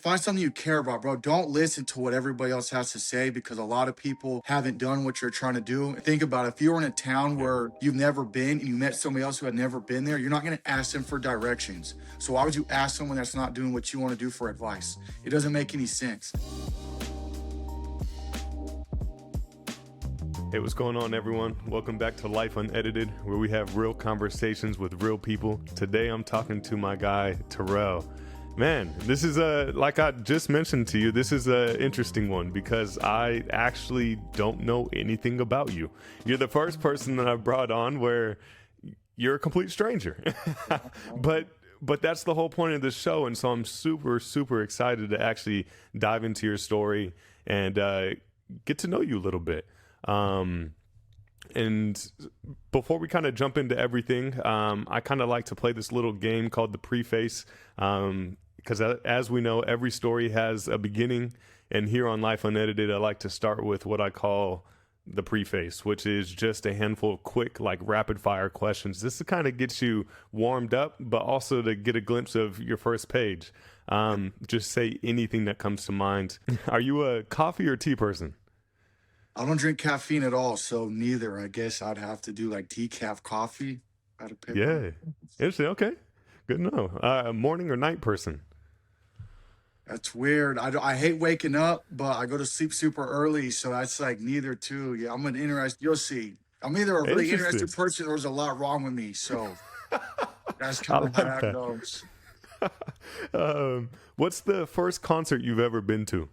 Find something you care about, bro. Don't listen to what everybody else has to say because a lot of people haven't done what you're trying to do. Think about it. If you were in a town Yeah. where you've never been and you met somebody else who had never been there, you're not going to ask them for directions. So why would you ask someone that's not doing what you want to do for advice? It doesn't make any sense. Hey, what's going on, everyone? Welcome back to Life Unedited, where we have real conversations with real people. Today, I'm talking to my guy, Terrell. Man, this is like I just mentioned to you, this is an interesting one because I actually don't know anything about you. You're the first person that I've brought on where you're a complete stranger. But that's the whole point of this show, and so I'm super excited to actually dive into your story and get to know you a little bit. And before we kind of jump into everything, I kind of like to play this little game called the preface, because as we know, every story has a beginning, and here on Life Unedited, I like to start with what I call the preface, which is just a handful of quick, like rapid fire questions. This to kind of get you warmed up, but also to get a glimpse of your first page. Just say anything that comes to mind. Are you a coffee or tea person? I don't drink caffeine at all, so neither. I guess I'd have to do like decaf coffee. I'd have pick one. Yeah. Interesting. Okay. Good to know. Morning or night person? That's weird. I hate waking up, but I go to sleep super early, so that's like neither two. Yeah, I'm an interested. You'll see. I'm either a really Interesting. interested person or there's a lot wrong with me. So that's I kind of how like that that. goes. What's the first concert you've ever been to?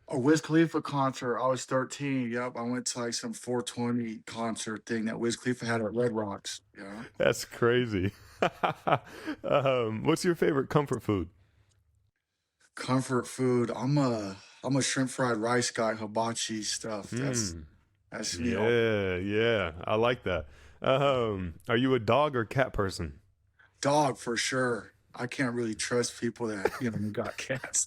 A Wiz Khalifa concert. I was 13. Yep, I went to like some 420 concert thing that Wiz Khalifa had at Red Rocks. Yeah. That's crazy. What's your favorite comfort food? Comfort food. I'm a shrimp fried rice guy. Hibachi stuff. Mm, That's me. yeah. I like that. Are you a dog or cat person? Dog for sure. I can't really trust people that got cats.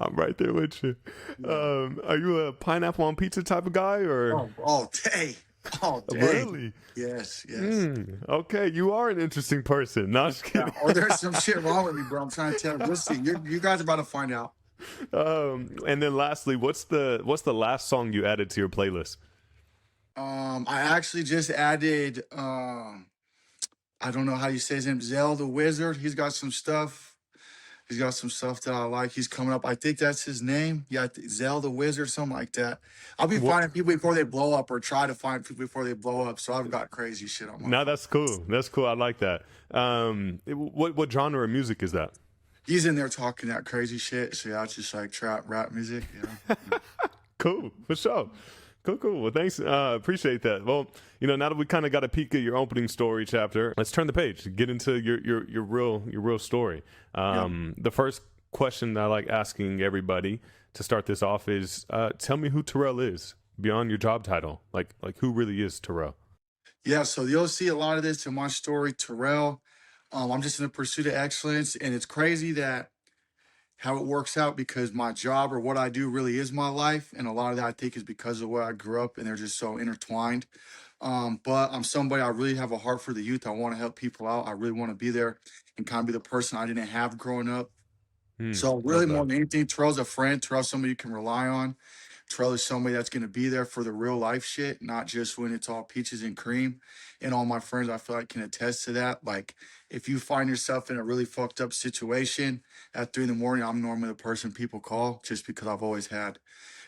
I'm right there with you. Yeah. Are you a pineapple on pizza type of guy or All day. All day. really? Yes, yes. Okay, you are an interesting person. No, just Yeah. kidding. Or there's some shit wrong with me, bro. I'm trying to tell you. We'll see. You guys are about to find out. And then lastly, what's the last song you added to your playlist? I actually just added I don't know how you say his name, Zell the Wizard. He's got some stuff. He's got some stuff that I like. He's coming up. I think that's his name. Yeah, Zell the Wizard, something like that. I'll be What? finding people before they blow up or try to find people before they blow up. So I've got crazy shit on my No, phone. that's cool. That's cool. I like that. What genre of music is that? He's in there talking that crazy shit. So yeah, it's just like trap rap music. Yeah. Cool, for sure. Cool. Well, thanks. Appreciate that. Well, now that we kind of got a peek at your opening story chapter, let's turn the page. Get into your real story. Yeah. The first question that I like asking everybody to start this off is, tell me who Terrell is beyond your job title. Like who really is Terrell? Yeah, so you'll see a lot of this in my story, Terrell. I'm just in the pursuit of excellence, and it's crazy that how it works out because my job or what I do really is my life, and a lot of that I think is because of where I grew up, and they're just so intertwined. But I'm somebody I really have a heart for the youth. I want to help people out. I really want to be there and kind of be the person I didn't have growing up. So really, Love more that. than anything, Terrell's a friend. Terrell's somebody you can rely on. Terrell is somebody that's going to be there for the real life shit, not just when it's all peaches and cream. And all my friends, I feel like, can attest to that. Like, if you find yourself in a really fucked up situation at 3 in the morning, I'm normally the person people call just because I've always had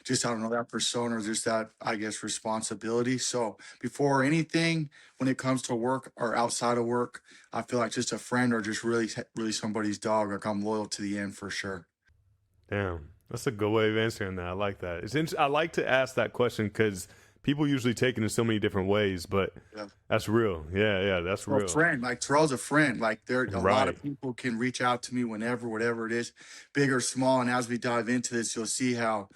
just, I don't know, that persona or just that, I guess, responsibility. So before anything, when it comes to work or outside of work, I feel like just a friend or just really somebody's dog. Like, I'm loyal to the end for sure. Damn, that's a good way of answering that. I like that. I like to ask that question because people usually take it in so many different ways, but Yeah. that's real. Yeah, that's Well, real. friend, like Terrell's a friend. Like there, a lot Right. of people can reach out to me whenever, whatever it is, big or small. And as we dive into this, you'll see how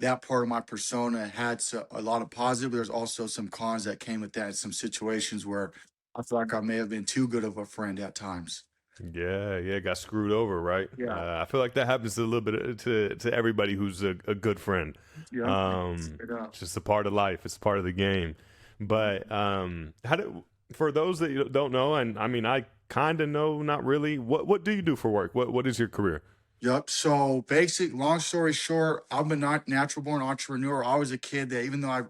that part of my persona had a lot of positive. There's also some cons that came with that. Some situations where I feel like I may have been too good of a friend at times. Yeah, got screwed over, right? Yeah, I feel like that happens a little bit to everybody who's a good friend. yeah, straight up. It's just a part of life. It's a part of the game. But for those that you don't know, and I mean, I kind of know, not really. What do you do for work? What is your career? Yep. So basic, long story short, I'm a not natural born entrepreneur. I was a kid that even though I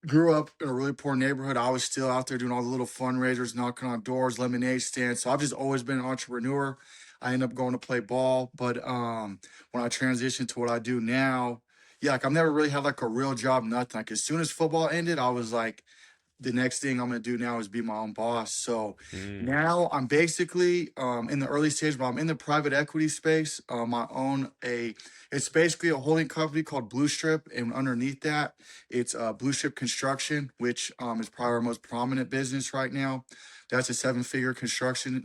grew up in a really poor neighborhood, I was still out there doing all the little fundraisers, knocking on doors, lemonade stands. So I've just always been an entrepreneur. I ended up going to play ball, but when I transitioned to what I do now, yeah, like I've never really had like a real job, nothing. Like as soon as football ended, I was like, the next thing I'm gonna do now is be my own boss. So Mm, now I'm basically in the early stage, but I'm in the private equity space. I own a it's basically a holding company called Blue Strip, and underneath that, it's Blue Strip Construction, which is probably our most prominent business right now. That's a seven-figure construction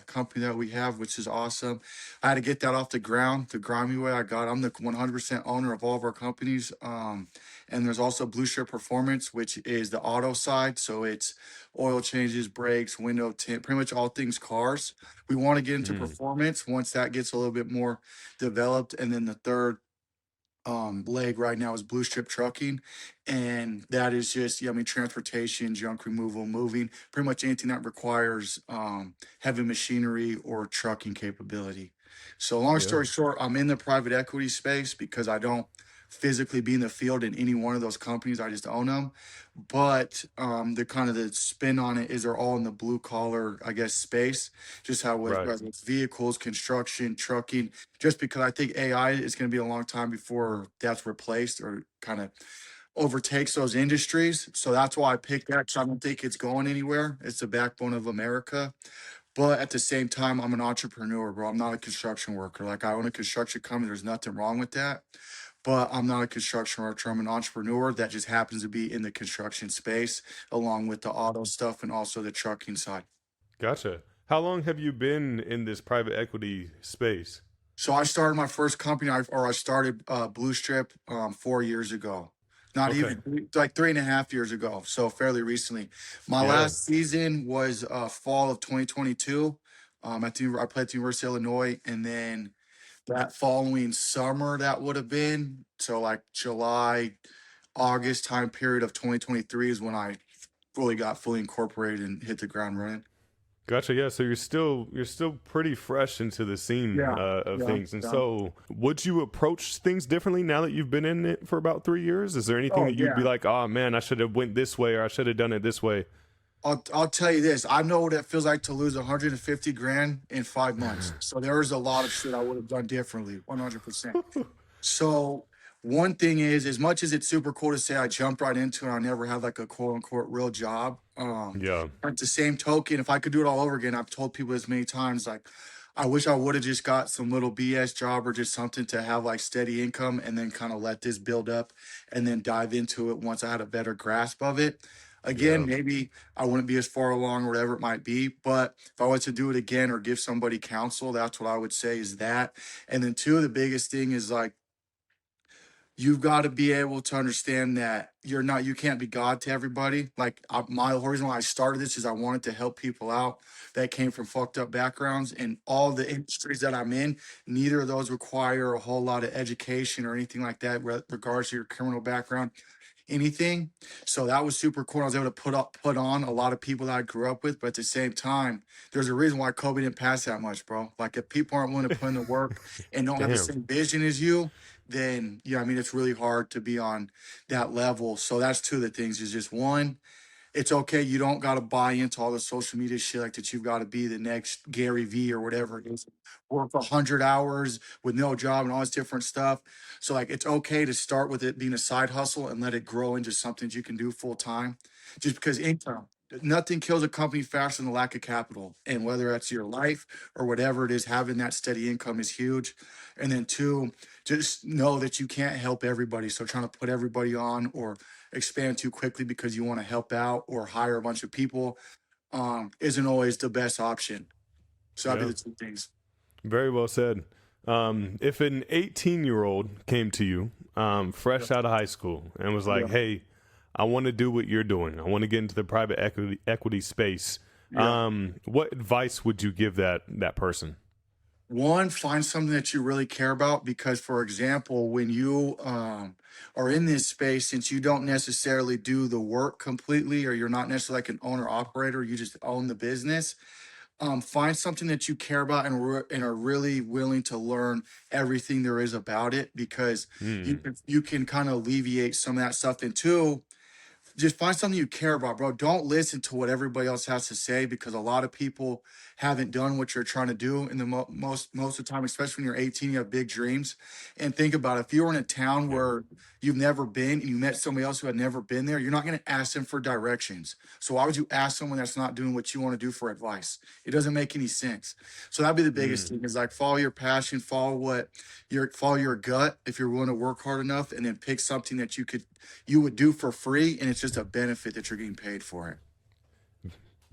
company that we have, which is awesome. I had to get that off the ground the grimy way I got. I'm the 100% owner of all of our companies. And there's also Blue Shirt Performance, which is the auto side. So it's oil changes, brakes, window tint, pretty much all things cars. We want to get into mm, performance once that gets a little bit more developed. And then the third leg right now is Blue Strip Trucking. And that is just, yeah, I mean, transportation, junk removal, moving, pretty much anything that requires heavy machinery or trucking capability. So, long yeah. story short, I'm in the private equity space because I don't physically be in the field in any one of those companies. I just own them. But the kind of the spin on it is they're all in the blue collar, I guess, space. Just how with Right. whether it's vehicles, construction, trucking, just because I think AI is going to be a long time before that's replaced or kind of overtakes those industries. So that's why I picked that. 'Cause I don't think it's going anywhere. It's the backbone of America. But at the same time, I'm an entrepreneur, bro. I'm not a construction worker. Like I own a construction company. There's nothing wrong with that. But I'm not a construction worker. I'm an entrepreneur that just happens to be in the construction space, along with the auto stuff and also the trucking side. Gotcha. How long have you been in this private equity space? So I started my first company, I started Blue Strip 4 years ago. Not Okay. even like 3.5 years ago. So fairly recently. My Yeah. last season was fall of 2022. I played at the University of Illinois, and then that following summer, that would have been so like July, August time period of 2023 is when I fully got fully incorporated and hit the ground running. Gotcha. Yeah. So you're still pretty fresh into the scene Yeah, of yeah, things. And yeah. so, would you approach things differently now that you've been in it for about 3 years? Is there anything Oh that you'd be yeah. like, oh man, I should have went this way, or I should have done it this way? I'll tell you this. I know what it feels like to lose 150 grand in 5 months. So there is a lot of shit I would have done differently, 100%. So one thing is, as much as it's super cool to say I jumped right into it, I never had like a quote unquote real job. Yeah. At the same token, if I could do it all over again, I've told people this many times, like I wish I would have just got some little BS job or just something to have like steady income and then kind of let this build up and then dive into it once I had a better grasp of it. Again, Yeah. maybe I wouldn't be as far along or whatever it might be, but if I was to do it again or give somebody counsel, that's what I would say is that. And then two, the biggest thing is like you've got to be able to understand that you can't be God to everybody. Like my whole reason why I started this is I wanted to help people out that came from fucked up backgrounds, and all the industries that I'm in, neither of those require a whole lot of education or anything like that, regards to your criminal background, anything. So that was super cool. I was able to put on a lot of people that I grew up with, but at the same time, there's a reason why Kobe didn't pass that much, bro. Like if people aren't willing to put in the work and don't have the Damn. same vision as you, then yeah, I mean it's really hard to be on that level. So that's two of the things is just one, it's okay. You don't got to buy into all the social media shit like that. You've got to be the next Gary V or whatever it is. Work 100 hours with no job and all this different stuff. So like, it's okay to start with it being a side hustle and let it grow into something you can do full time. Just because income, nothing kills a company faster than the lack of capital. And whether that's your life or whatever it is, having that steady income is huge. And then two, just know that you can't help everybody. So trying to put everybody on or expand too quickly because you want to help out or hire a bunch of people isn't always the best option. So that'd Yeah. be the two things. Very well said. If an 18-year-old came to you, Yeah. fresh out of high school, and was like, Yeah. "Hey, I want to do what you're doing. I want to get into the private equity space," Yeah. what advice would you give that person? One, find something that you really care about because, for example, when you are in this space, since you don't necessarily do the work completely or you're not necessarily like an owner operator, you just own the business. Find something that you care about and are really willing to learn everything there is about it, because Mm. you can kind of alleviate some of that stuff. And two, just find something you care about, bro. Don't listen to what everybody else has to say, because a lot of people haven't done what you're trying to do in the most of the time, especially when you're 18, you have big dreams. And think about it, if you were in a town Yeah. where you've never been and you met somebody else who had never been there, you're not going to ask them for directions. So why would you ask someone that's not doing what you want to do for advice? It doesn't make any sense. So that'd be the biggest Mm. thing, is like follow your passion, follow your gut if you're willing to work hard enough, and then pick something that you would do for free, and it's just a benefit that you're getting paid for it.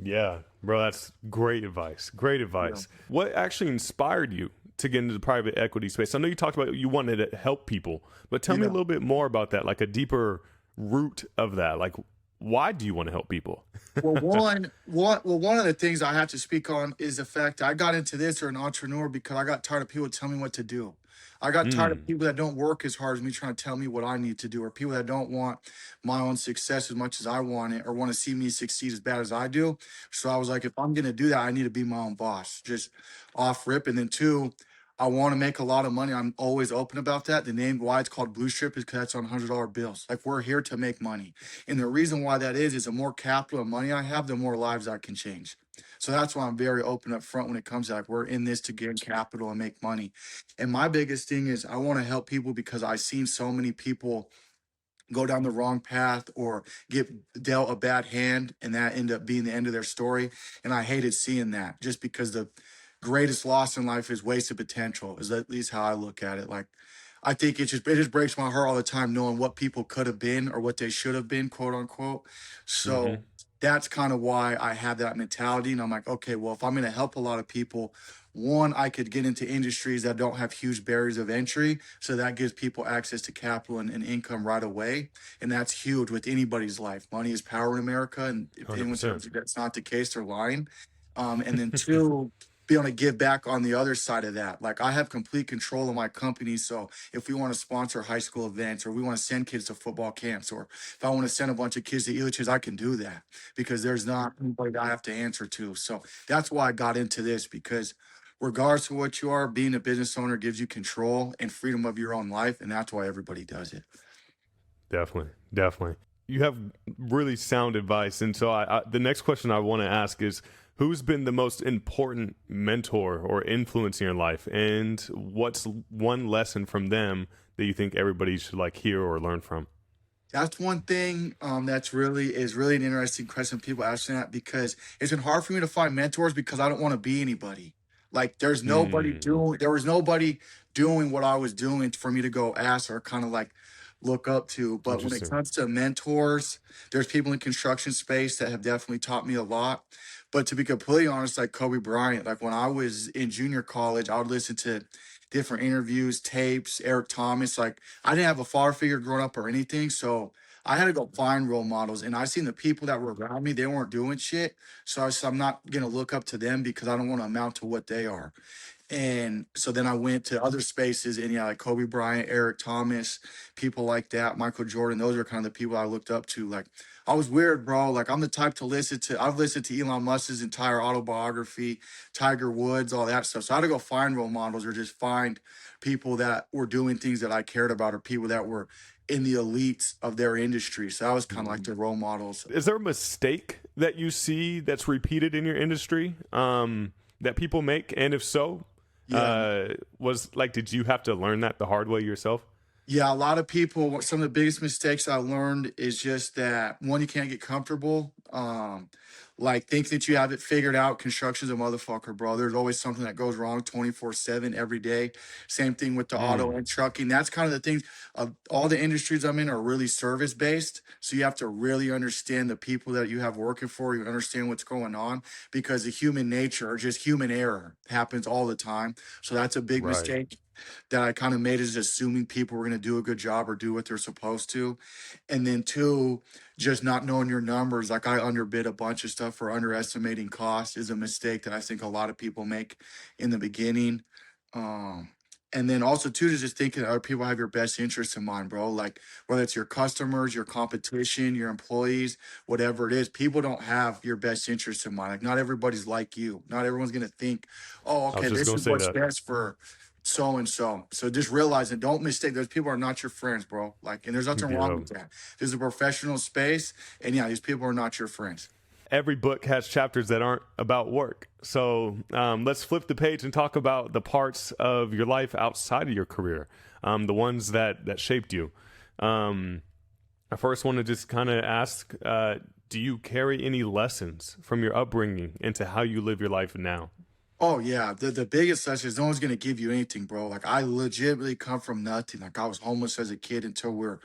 Yeah, bro, that's great advice. Great Yeah. advice. What actually inspired you to get into the private equity space? I know you talked about you wanted to help people, but tell me a Yeah. little bit more about that, like a deeper root of that. Like, why do you want to help people? One of the things I have to speak on is the fact I got into this, or an entrepreneur, because I got tired of people telling me what to do. I got tired of Mm. people that don't work as hard as me trying to tell me what I need to do, or people that don't want my own success as much as I want it, or want to see me succeed as bad as I do. So I was like, if I'm gonna do that, I need to be my own boss, just off rip. And then two, I want to make a lot of money. I'm always open about that. The name why it's called Blue Strip is because that's on $100 bills. Like, we're here to make money. And the reason why that is the more capital and money I have, the more lives I can change. So that's why I'm very open up front when it comes to, like, we're in this to gain capital and make money. And my biggest thing is I want to help people, because I've seen so many people go down the wrong path or get dealt a bad hand, and that end up being the end of their story. And I hated seeing that, just because the greatest loss in life is wasted potential, is at least how I look at it. Like, I think it just breaks my heart all the time knowing what people could have been or what they should have been, quote unquote. So Hmm. that's kind of why I have that mentality. And I'm like, okay, well, if I'm going to help a lot of people, one, I could get into industries that don't have huge barriers of entry. So that gives people access to capital and income right away. And that's huge with anybody's life. Money is power in America. And if anyone tells 100%. you that's not the case, they're lying. And then two, be able to give back on the other side of that. Like, I have complete control of my company. So if we want to sponsor high school events, or we want to send kids to football camps, or if I want to send a bunch of kids to Elitches, I can do that, because there's not anybody that I have to answer to. So that's why I got into this, because regardless of what you are, being a business owner gives you control and freedom of your own life. And that's why everybody does it. Definitely. Definitely. You have really sound advice. And so the next question I want to ask is, who's been the most important mentor or influence in your life? And what's one lesson from them that you think everybody should like hear or learn from? That's one thing that's really an interesting question. People asking that, because it's been hard for me to find mentors, because I don't want to be anybody. Like, Hmm. there was nobody doing what I was doing for me to go ask or kind of like look up to. But when it Interesting. comes to mentors, there's people in construction space that have definitely taught me a lot. But to be completely honest, like Kobe Bryant, like when I was in junior college, I would listen to different interviews, tapes, Eric Thomas. Like, I didn't have a father figure growing up or anything. So I had to go find role models. And I seen the people that were around me, they weren't doing shit. So I said, I'm not going to look up to them, because I don't want to amount to what they are. And so then I went to other spaces, and yeah, like Kobe Bryant, Eric Thomas, people like that, Michael Jordan. Those are kind of the people I looked up to. Like, I was weird, bro. Like, I'm the type to I've listened to Elon Musk's entire autobiography, Tiger Woods, all that stuff. So I had to go find role models, or just find people that were doing things that I cared about, or people that were in the elites of their industry. So that was kind of like the role models. Is there a mistake that you see that's repeated in your industry that people make? And if so, Yeah. was like, did you have to learn that the hard way yourself? Yeah, a lot of people, some of the biggest mistakes I learned is just that, one, you can't get comfortable. Like, think that you have it figured out. Construction's a motherfucker, bro. There's always something that goes wrong 24/7 every day. Same thing with the auto Mm. and trucking. That's kind of the things. All the industries I'm in are really service based. So you have to really understand the people that you have working for you, understand what's going on, because the human nature, or just human error, happens all the time. So that's a big Right. mistake that I kind of made, is assuming people were going to do a good job or do what they're supposed to. And then two, just not knowing your numbers. Like, I underbid a bunch of stuff, or underestimating cost is a mistake that I think a lot of people make in the beginning. Um, And then also too, to just thinking that other people have your best interests in mind, bro. Like whether it's your customers, your competition, your employees, whatever it is, people don't have your best interests in mind. Like not everybody's like you. Not everyone's gonna think, oh, I was okay, just this gonna is say what's that. best for so and so. So just realize and don't mistake those people are not your friends, bro. Like, and there's nothing wrong Yeah. with that. This is a professional space, and yeah, these people are not your friends. Every book has chapters that aren't about work. So let's flip the page and talk about the parts of your life outside of your career, the ones that shaped you. Um, I first want to just kind of ask, do you carry any lessons from your upbringing into how you live your life now? Oh yeah, the biggest lesson is no one's gonna give you anything, bro. Like I legitimately come from nothing. Like I was homeless as a kid until we're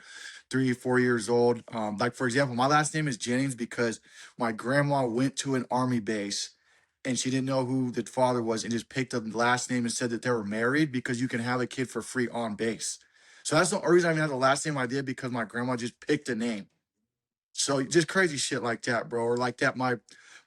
3, 4 years old. Like for example, my last name is Jennings because my grandma went to an army base and she didn't know who the father was and just picked up the last name and said that they were married because you can have a kid for free on base. So that's the only reason I even had the last name I did because my grandma just picked a name. So just crazy shit like that, bro. Or like that, my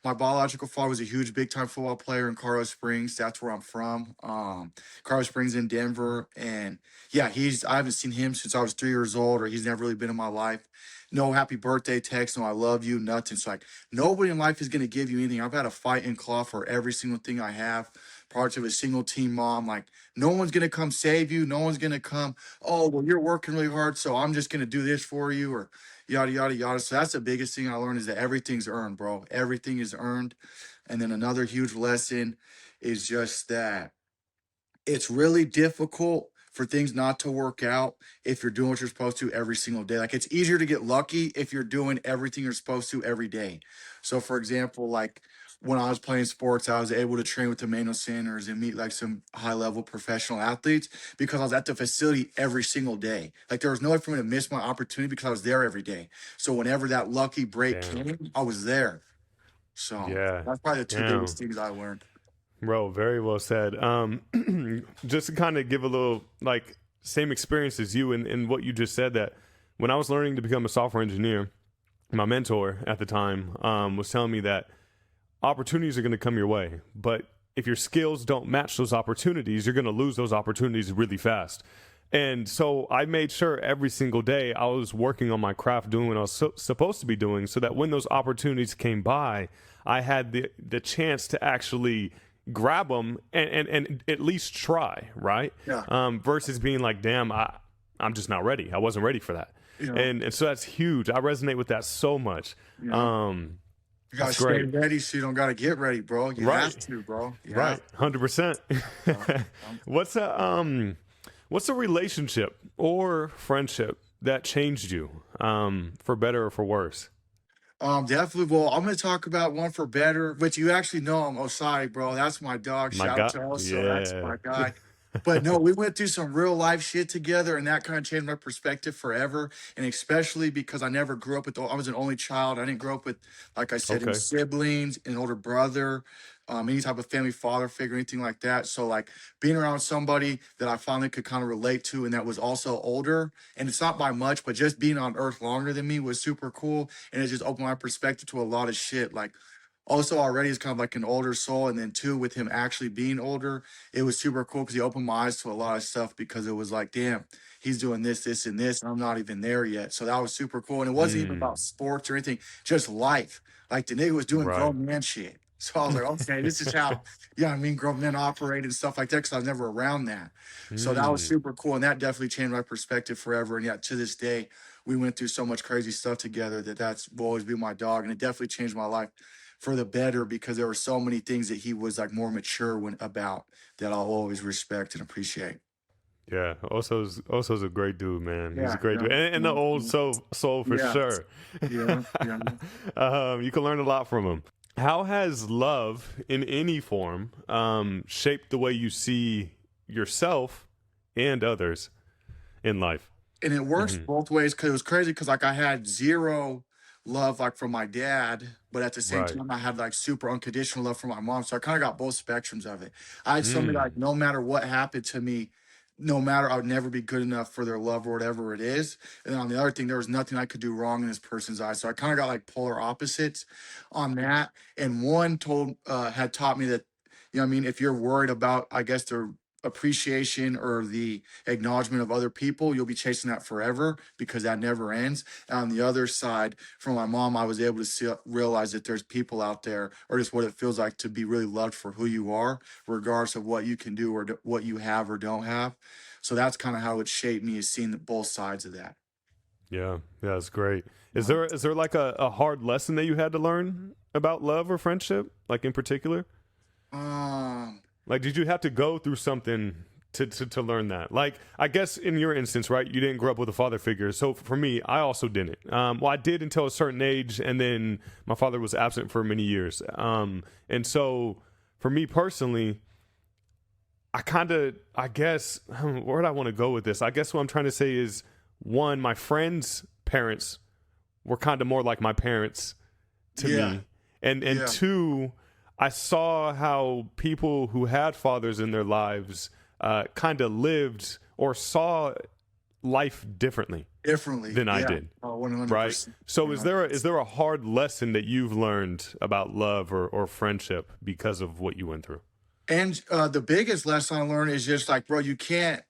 biological father was a huge big time football player in Colorado Springs. That's where I'm from. Colorado Springs in Denver. And yeah, I haven't seen him since I was 3 years old, or he's never really been in my life. No happy birthday text, no I love you, nothing. It's like nobody in life is gonna give you anything. I've had a fight in claw for every single thing I have. Parts of a single team mom. Like no one's gonna come save you. No one's gonna come, oh, well, you're working really hard, so I'm just gonna do this for you, or yada yada yada. So that's the biggest thing I learned is that everything's earned, bro. Everything is earned. And then another huge lesson is just that it's really difficult for things not to work out if you're doing what you're supposed to every single day. Like it's easier to get lucky if you're doing everything you're supposed to every day. So for example, like when I was playing sports, I was able to train with the Mano Centers and meet like some high level professional athletes because I was at the facility every single day. Like there was no way for me to miss my opportunity because I was there every day. So whenever that lucky break Damn. came, I was there. So Yeah. that's probably the two Damn. biggest things I learned. Bro, very well said. Just to kind of give a little like same experience as you and what you just said, that when I was learning to become a software engineer, my mentor at the time was telling me that opportunities are going to come your way, but if your skills don't match those opportunities, you're going to lose those opportunities really fast. And so I made sure every single day I was working on my craft, doing what I was supposed to be doing, so that when those opportunities came by, I had the chance to actually grab them and at least try, right? Yeah. Versus being like, damn, I'm just not ready. I wasn't ready for that. You know, And so that's huge. I resonate with that so much. you know. Um, You gotta that's stay great. ready so you don't gotta get ready, bro. You have Right. to, bro. You Right. have 100%. to. What's a relationship or friendship that changed you for better or for worse? Definitely. Well, I'm gonna talk about one for better, which you actually know I'm Osai, bro. That's my dog. My Shout out God. to Oso. That's Yeah. my guy. But no, we went through some real life shit together, and that kind of changed my perspective forever. And especially because I never grew up with, I was an only child. I didn't grow up with, like I said, any Okay. siblings, an older brother, any type of family father figure, anything like that. So, like, being around somebody that I finally could kind of relate to and that was also older, and it's not by much, but just being on earth longer than me was super cool. And it just opened my perspective to a lot of shit. Like, also already is kind of like an older soul, and then two, with him actually being older, it was super cool because he opened my eyes to a lot of stuff because it was like, damn, he's doing this, this, and this, and I'm not even there yet. So that was super cool. And it wasn't even about Mm, sports or anything, just life. Like the nigga was doing right. grown man shit. So I was like, okay, this is how, yeah, I mean, grown men operate and stuff like that because I was never around that. So that was Mm, super cool. And that definitely changed my perspective forever. And yet to this day, we went through so much crazy stuff together that's will always be my dog. And it definitely changed my life for the better because there were so many things that he was like more mature when about that I'll always respect and appreciate. yeah. Oso's a great dude, man. He's a Yeah, great yeah, dude, and the old yeah, soul for yeah, sure. yeah, yeah. You can learn a lot from him. How has love in any form shaped the way you see yourself and others in life? And it works Hmm. both ways because it was crazy because like I had zero love like from my dad, but at the same Right. time I had like super unconditional love from my mom. So I kind of got both spectrums of it. I had somebody like Mm, no matter what happened to me, no matter I would never be good enough for their love or whatever it is. And then on the other thing, there was nothing I could do wrong in this person's eyes. So I kind of got like polar opposites on that. And one told had taught me that, you know what I mean, if you're worried about, I guess, the appreciation or the acknowledgement of other people, you'll be chasing that forever because that never ends. And on the other side, from my mom, I was able to realize that there's people out there, or just what it feels like to be really loved for who you are, regardless of what you can do or what you have or don't have. So that's kind of how it shaped me, is seeing both sides of that. Yeah, yeah, that's great. Uh, Is there like a hard lesson that you had to learn about love or friendship, like in particular? Um, Like, did you have to go through something to learn that? Like, I guess in your instance, right, you didn't grow up with a father figure. So for me, I also didn't. Well, I did until a certain age, and then my father was absent for many years. And so for me personally, I guess, where do I want to go with this? I guess what I'm trying to say is, one, my friends' parents were kind of more like my parents to yeah, me, and yeah, two, I saw how people who had fathers in their lives kind of lived or saw life differently differently. than I Yeah, did. Right. 100%. So is there a hard lesson that you've learned about love or friendship because of what you went through? And the biggest lesson I learned is just like, bro, you can't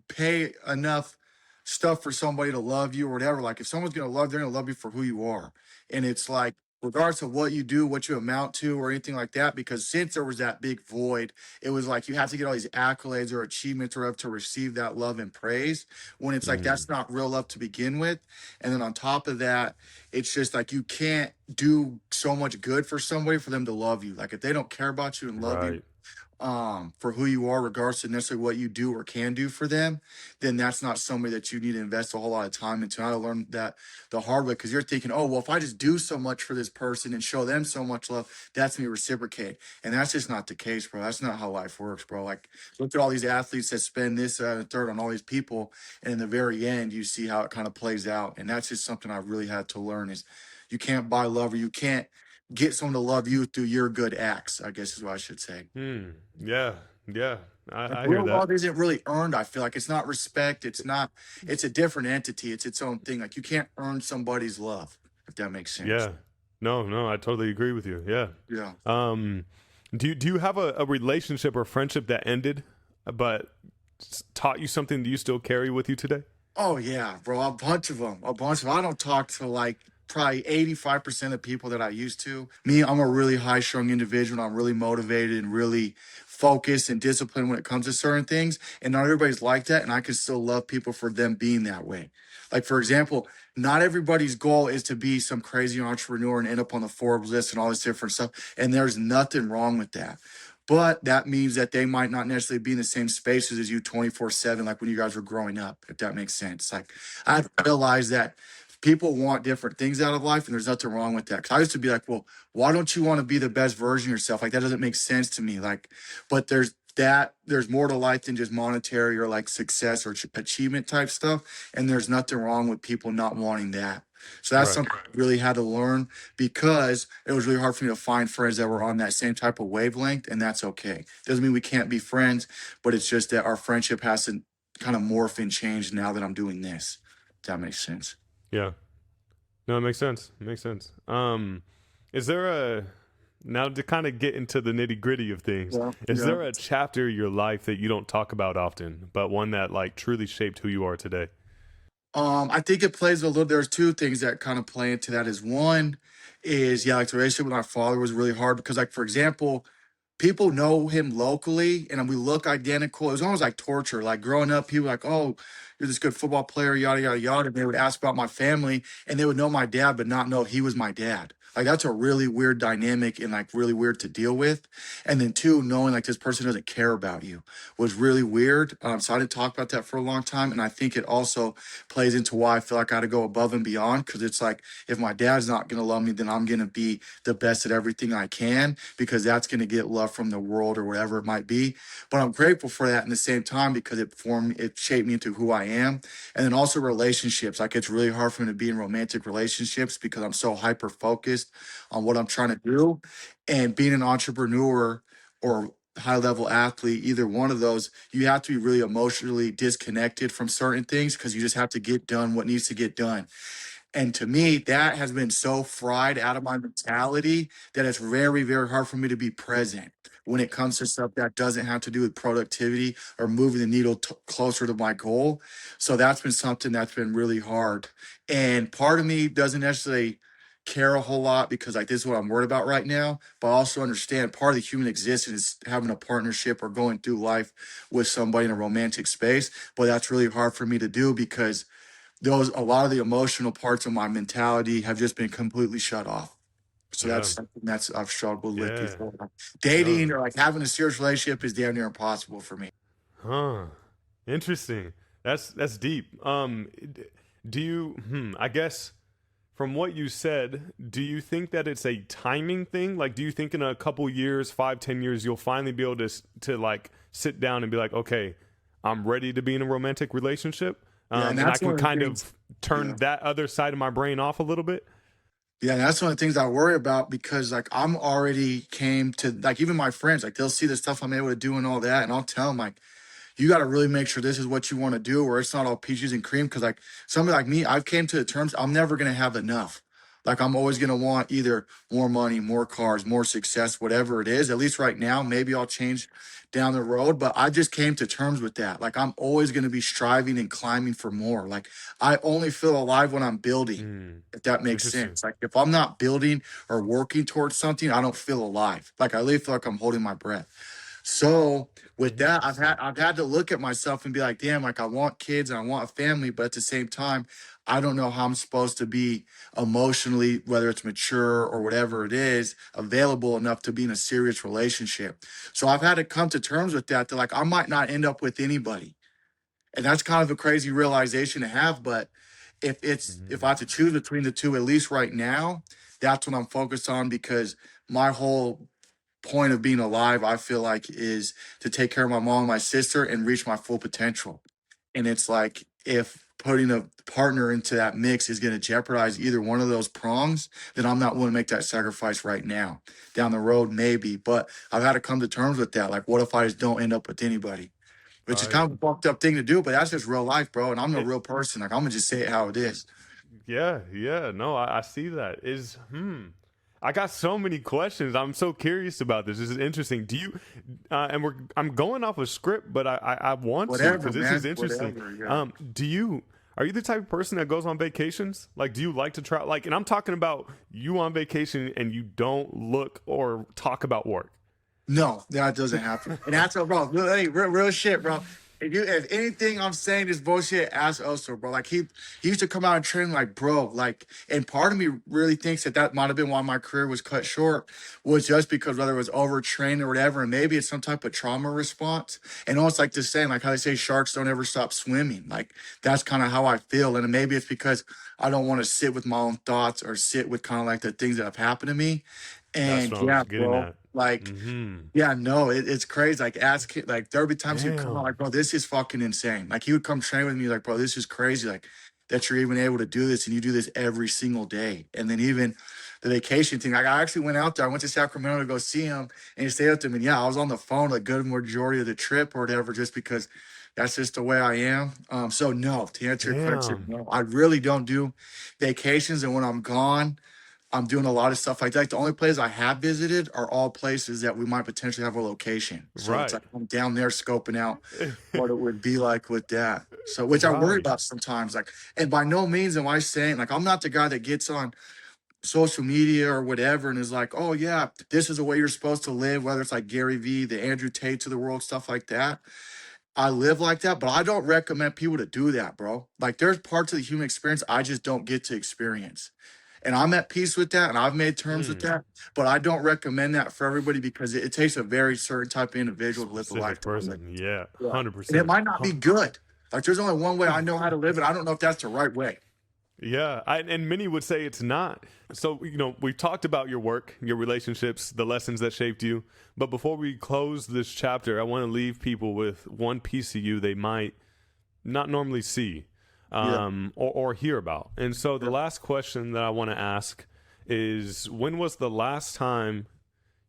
pay enough stuff for somebody to love you or whatever. Like, if someone's gonna love, they're gonna love you for who you are. And it's like, regardless of what you do, what you amount to, or anything like that, because since there was that big void, it was like you have to get all these accolades or achievements or whatever to receive that love and praise. When it's like Mm, that's not real love to begin with. And then on top of that, it's just like you can't do so much good for somebody for them to love you. Like, if they don't care about you and love you right. for who you are, regardless of necessarily what you do or can do for them, then that's not somebody that you need to invest a whole lot of time into. I learned that the hard way, because you're thinking, oh, well, if I just do so much for this person and show them so much love, that's me reciprocate. And that's just not the case, bro. That's not how life works, bro. Like, look at all these athletes that spend this, and a third on all these people. And in the very end, you see how it kind of plays out. And that's just something I really had to learn, is you can't buy love, or you can't get someone to love you through your good acts, I guess is what I should say. Hmm. Yeah. Yeah. Like, I hear real that. love isn't really earned. I feel like it's not respect. It's not. It's a different entity. It's its own thing. Like, you can't earn somebody's love, if that makes sense. Yeah. No, no, I totally agree with you. Yeah. Yeah. Um, do you have a relationship or friendship that ended, but taught you something that you still carry with you today? Oh yeah, bro. A bunch of them. A bunch of 'em. I don't talk to like probably 85% of people that I used to. Me, I'm a really high strung individual. I'm really motivated and really focused and disciplined when it comes to certain things. And not everybody's like that. And I can still love people for them being that way. Like, for example, not everybody's goal is to be some crazy entrepreneur and end up on the Forbes list and all this different stuff. And there's nothing wrong with that. But that means that they might not necessarily be in the same spaces as you 24/7, like when you guys were growing up, if that makes sense. Like, I realized that people want different things out of life, and there's nothing wrong with that. Cause I used to be like, well, why don't you want to be the best version of yourself? Like, that doesn't make sense to me. Like, but there's more to life than just monetary or like success or achievement type stuff. And there's nothing wrong with people not wanting that. So that's Right. something I really had to learn, because it was really hard for me to find friends that were on that same type of wavelength, and that's okay. Doesn't mean we can't be friends, but it's just that our friendship has to kind of morph and change now that I'm doing this. If that makes sense. Yeah. No, it makes sense. It makes sense. Is there a now to kind of get into the nitty gritty of things? Yeah. Is Yeah. there a chapter of your life that you don't talk about often, but one that like truly shaped who you are today? I think it plays a little. There's two things that kind of play into that. Is one is, yeah, like the relationship with my father was really hard because, like, for example, people know him locally and we look identical. It was almost like torture. Like, growing up, people were like, oh, you're this good football player, yada yada yada. And they would ask about my family, and they would know my dad, but not know he was my dad. Like, that's a really weird dynamic and like really weird to deal with. And then two, knowing like this person doesn't care about you was really weird. So I didn't talk about that for a long time. And I think it also plays into why I feel like I got to go above and beyond, because it's like, if my dad's not going to love me, then I'm going to be the best at everything I can, because that's going to get love from the world or whatever it might be. But I'm grateful for that in the same time, because it shaped me into who I am. And then also relationships. Like, it's really hard for me to be in romantic relationships because I'm so hyper focused on what I'm trying to do. And being an entrepreneur or high level athlete, either one of those, you have to be really emotionally disconnected from certain things, because you just have to get done what needs to get done. And to me, that has been so fried out of my mentality that it's very, very hard for me to be present when it comes to stuff that doesn't have to do with productivity or moving the needle closer to my goal. So that's been something that's been really hard. And part of me doesn't necessarily care a whole lot because like this is what I'm worried about right now. But I also understand part of the human existence is having a partnership or going through life with somebody in a romantic space. But that's really hard for me to do because those a lot of the emotional parts of my mentality have just been completely shut off. So that's Yeah. something that's I've struggled with Yeah. before. No. Dating or like having a serious relationship is damn near impossible for me. Huh. Interesting. That's deep. Do you? I guess from what you said, do you think that it's a timing thing? Like, do you think in a couple years, 5, 10 years, you'll finally be able to like sit down and be like, okay, I'm ready to be in a romantic relationship, Yeah, and and I that's can one of the kind things. of turn Yeah. that other side of my brain off a little bit? Yeah, and that's one of the things I worry about because like I'm already came to like even my friends, like they'll see the stuff I'm able to do and all that, and I'll tell them like you got to really make sure this is what you want to do or it's not all peaches and cream because like somebody like me I've came to the terms I'm never going to have enough. Like I'm always going to want either more money, more cars, more success, whatever it is. At least right now, maybe I'll change down the road, but I just came to terms with that. Like I'm always going to be striving and climbing for more. Like I only feel alive when I'm building, Hmm. if that makes Interesting. sense. Like if I'm not building or working towards something, I don't feel alive. Like I really feel like I'm holding my breath. So with that, Interesting. I've had to look at myself and be like, damn, like I want kids and I want a family, but at the same time, I don't know how I'm supposed to be emotionally, whether it's mature or whatever it is, available enough to be in a serious relationship. So I've had to come to terms with that. That like I might not end up with anybody. And that's kind of a crazy realization to have. But if I Mhm. have to choose between the two, at least right now, that's what I'm focused on because my whole point of being alive, I feel like, is to take care of my mom and my sister and reach my full potential. And it's like if putting a partner into that mix is going to jeopardize either one of those prongs, then I'm not willing to make that sacrifice right now. Down the road, maybe, but I've had to come to terms with that. Like, what if I just don't end up with anybody? Which is Right. kind of a fucked up thing to do, but that's just real life, bro. And I'm a It, real person. Like, I'm gonna just say it how it is. yeah, yeah. No, I see that. I got so many questions. I'm so curious about this. This is interesting. Do you? I'm going off a script, but I want to Whatever, because this is man. interesting. Whatever. Yeah. Do you? Are you the type of person that goes on vacations? Like, do you like to try? Like, and I'm talking about you on vacation and you don't look or talk about work. No, that doesn't happen. And that's what, bro. Hey, real shit, bro. If anything I'm saying is bullshit, ask Oso, bro. Like he used to come out and train like, bro, like, and part of me really thinks that that might have been why my career was cut short, was just because whether it was overtrained or whatever, and maybe it's some type of trauma response. And almost like this saying, like how they say sharks don't ever stop swimming. Like that's kind of how I feel. And maybe it's because I don't want to sit with my own thoughts or sit with kind of like the things that have happened to me. That's And what I yeah, was getting bro. at. Like Mm-hmm. yeah, no, it's crazy. Like, ask like there'll be times he'd come out Damn. like, bro, this is fucking insane. Like, he would come train with me, like, bro, this is crazy. Like, that you're even able to do this and you do this every single day. And then even the vacation thing, like, I actually went out there. I went to Sacramento to go see him and he stayed with him. And yeah, I was on the phone like good majority of the trip or whatever, just because that's just the way I am. So no, to answer your question, Damn. no, I really don't do vacations. And when I'm gone, I'm doing a lot of stuff like that. Like, the only places I have visited are all places that we might potentially have a location. So it's Right. like I'm down there scoping out what it would be like with that. So which I worry Right. about sometimes. Like, and by no means am I saying like I'm not the guy that gets on social media or whatever and is like, oh yeah, this is the way you're supposed to live, whether it's like Gary Vee, the Andrew Tate to the world, stuff like that. I live like that, but I don't recommend people to do that, bro. Like there's parts of the human experience I just don't get to experience. And I'm at peace with that and I've made terms with Hmm. that. But I don't recommend that for everybody because it takes a very certain type of individual to live the life Specific that I live. person. Yeah. Yeah. And it 100%. might not be good. Like there's only one way I know how to live, and I don't know if that's the right way. Yeah, and many would say it's not. So, we've talked about your work, your relationships, the lessons that shaped you. But before we close this chapter, I want to leave people with one piece of you they might not normally see, Yeah. or hear about. And so the Yeah. last question that I want to ask is, when was the last time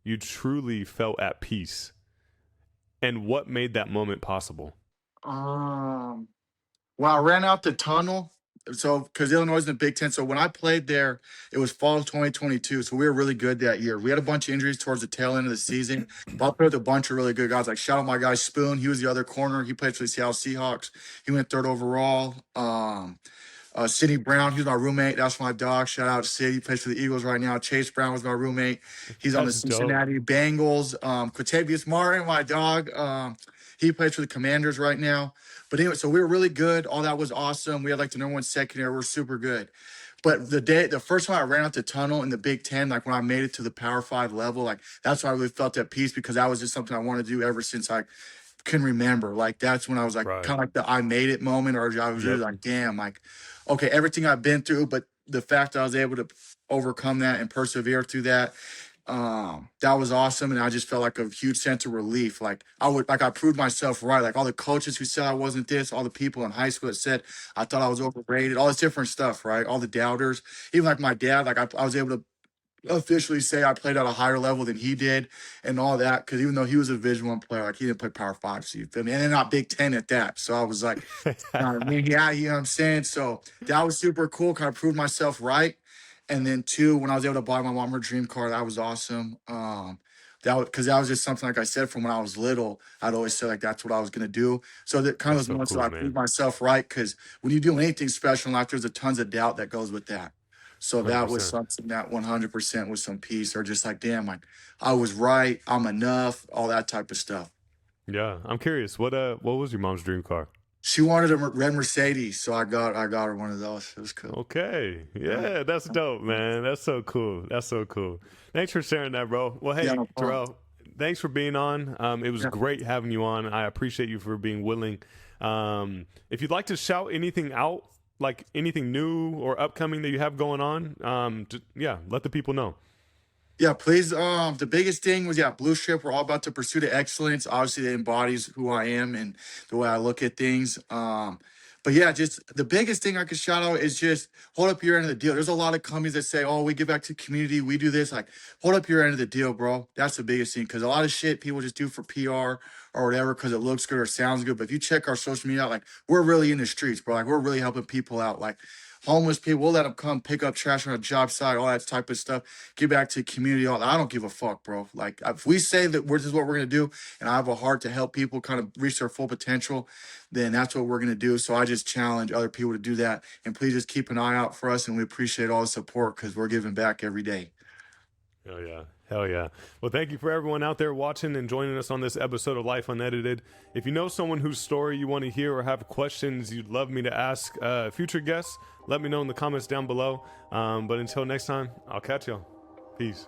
you truly felt at peace? And what made that moment possible? Um, well, I ran out the tunnel So because Illinois is in the Big Ten. So when I played there, it was fall of 2022. So we were really good that year. We had a bunch of injuries towards the tail end of the season, but I played with a bunch of really good guys. Like shout out my guy Spoon. He was the other corner. He played for the Seattle Seahawks. He went third overall. Sidney Brown, he's my roommate. That's my dog. Shout out to Sid. He plays for the Eagles right now. Chase Brown was my roommate. He's on the That's dope. Cincinnati Bengals. Quatavius Martin, my dog. He plays for the Commanders right now. But anyway, so we were really good. All that was awesome. We had like the number one secondary. We're super good. But the first time I ran out the tunnel in the Big Ten, like when I made it to the Power Five level, like that's when I really felt at peace because that was just something I wanted to do ever since I can remember. Like that's when I was like Right. kind of like the I made it moment, or I was really Yep. like, damn, like, okay, everything I've been through, but the fact that I was able to overcome that and persevere through that, that was awesome. And I just felt like a huge sense of relief. Like I proved myself right. Like all the coaches who said I wasn't this, all the people in high school that said I thought I was overrated, all this different stuff, right? All the doubters, even like my dad, like I was able to officially say I played at a higher level than he did and all that. Cause even though he was a Division One player, like he didn't play Power Five, so you feel me? And then not Big Ten at that. So I was like, I mean, yeah, you know what I'm saying? So that was super cool. Kind of proved myself right. And then two, when I was able to buy my mom her dream car, that was awesome. That was just something like I said from when I was little. I'd always said like that's what I was gonna do. So that kind of That's was so once that cool, I proved man. myself right. Cause when you do anything special in life, there's a tons of doubt that goes with that. So that was 100%. something that 100% was some peace, or just like, damn, like I was right, I'm enough, all that type of stuff. Yeah. I'm curious. What was your mom's dream car? She wanted a red Mercedes, so I got her one of those. It was cool. Okay. Yeah. Yeah, that's dope, man. That's so cool. That's so cool. Thanks for sharing that, bro. Well, Yeah, hey, no problem. Terrell, thanks for being on. It was Yeah. great having you on. I appreciate you for being willing. If you'd like to shout anything out, like anything new or upcoming that you have going on, yeah, let the people know. Yeah, please. The biggest thing was Blue Strip. We're all about the pursuit of excellence. Obviously, it embodies who I am and the way I look at things. But yeah, just the biggest thing I could shout out is just hold up your end of the deal. There's a lot of companies that say, "Oh, we give back to the community, we do this." Like, hold up your end of the deal, bro. That's the biggest thing because a lot of shit people just do for PR or whatever because it looks good or sounds good. But if you check our social media out, like we're really in the streets, bro. Like we're really helping people out. Like homeless people, we'll let them come pick up trash on a job site, all that type of stuff. Give back to the community. All that. I don't give a fuck, bro. Like if we say that this is what we're gonna do, and I have a heart to help people kind of reach their full potential, then that's what we're gonna do. So I just challenge other people to do that, and please just keep an eye out for us. And we appreciate all the support because we're giving back every day. Hell yeah. Hell yeah. Well, thank you for everyone out there watching and joining us on this episode of Life Unedited. If you know someone whose story you want to hear or have questions you'd love me to ask future guests, let me know in the comments down below. But until next time, I'll catch y'all. Peace.